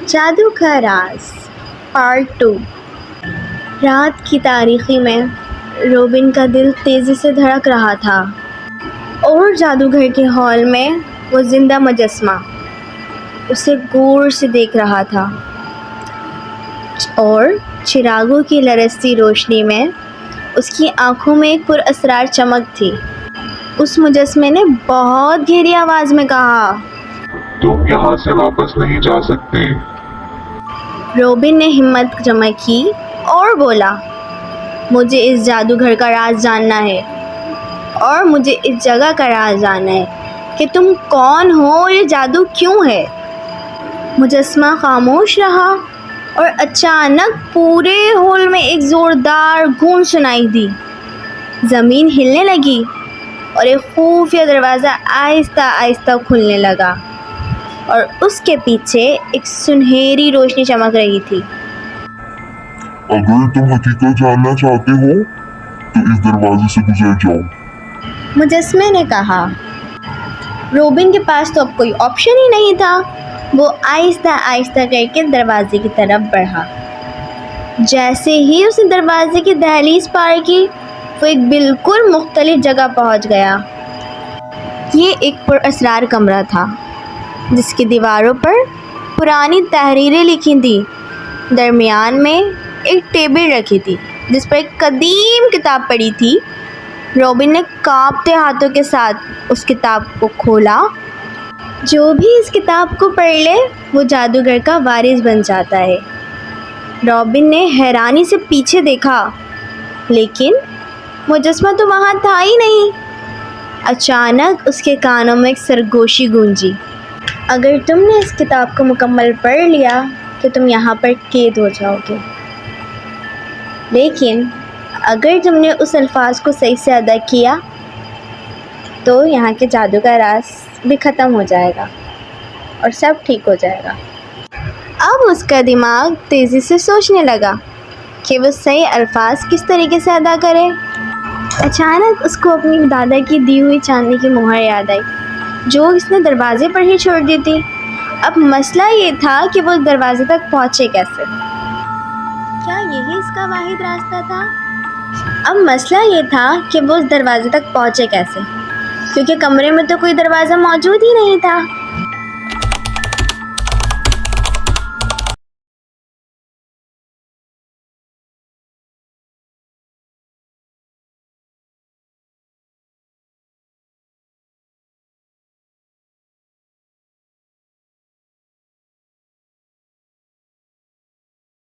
جادو کا راز پارٹ 2۔ رات کی تاریکی میں روبن کا دل تیزی سے دھڑک رہا تھا اور جادوگھر کے ہال میں وہ زندہ مجسمہ اسے غور سے دیکھ رہا تھا، اور چراغوں کی لرزتی روشنی میں اس کی آنکھوں میں ایک پراسرار چمک تھی۔ اس مجسمے نے بہت گہری آواز میں کہا، تم یہاں سے واپس نہیں جا سکتے۔ روبن نے ہمت جمع کی اور بولا، مجھے اس جادوگھر کا راز جاننا ہے، اور مجھے اس جگہ کا راز جاننا ہے کہ تم کون ہو اور یہ جادو کیوں ہے۔ مجسمہ خاموش رہا اور اچانک پورے ہال میں ایک زوردار گونج سنائی دی۔ زمین ہلنے لگی اور ایک خفیہ دروازہ آہستہ آہستہ کھلنے لگا، اور اس کے پیچھے ایک سنہری روشنی چمک رہی تھی۔ اگر تم حقیقت جاننا چاہتے ہو تو اس دروازے سے گزر جاؤ، مجسمے نے کہا۔ روبن کے پاس تو اب کوئی آپشن ہی نہیں تھا۔ وہ آہستہ آہستہ کر کے دروازے کی طرف بڑھا۔ جیسے ہی اس نے دروازے کی دہلیز پار کی، وہ ایک بالکل مختلف جگہ پہنچ گیا۔ یہ ایک پراسرار کمرہ تھا جس کی دیواروں پر پرانی تحریریں لکھی تھیں۔ درمیان میں ایک ٹیبل رکھی تھی جس پر ایک قدیم کتاب پڑی تھی۔ روبن نے کانپتے ہاتھوں کے ساتھ اس کتاب کو کھولا۔ جو بھی اس کتاب کو پڑھ لے وہ جادوگر کا وارث بن جاتا ہے۔ روبن نے حیرانی سے پیچھے دیکھا، لیکن مجسمہ تو وہاں تھا ہی نہیں۔ اچانک اس کے کانوں میں ایک سرگوشی گونجی، اگر تم نے اس کتاب کو مکمل پڑھ لیا تو تم یہاں پر قید ہو جاؤ گے، لیکن اگر تم نے اس الفاظ کو صحیح سے ادا کیا تو یہاں کے جادو کا راز بھی ختم ہو جائے گا اور سب ٹھیک ہو جائے گا۔ اب اس کا دماغ تیزی سے سوچنے لگا کہ وہ صحیح الفاظ کس طریقے سے ادا کرے۔ اچانک اس کو اپنی دادا کی دی ہوئی چاندی کی مہر یاد آئی جو اس نے دروازے پر ہی چھوڑ دی تھی۔ اب مسئلہ یہ تھا کہ وہ اس دروازے تک پہنچے کیسے؟ کیا یہی اس کا واحد راستہ تھا؟ اب مسئلہ یہ تھا کہ وہ اس دروازے تک پہنچے کیسے، کیونکہ کمرے میں تو کوئی دروازہ موجود ہی نہیں تھا۔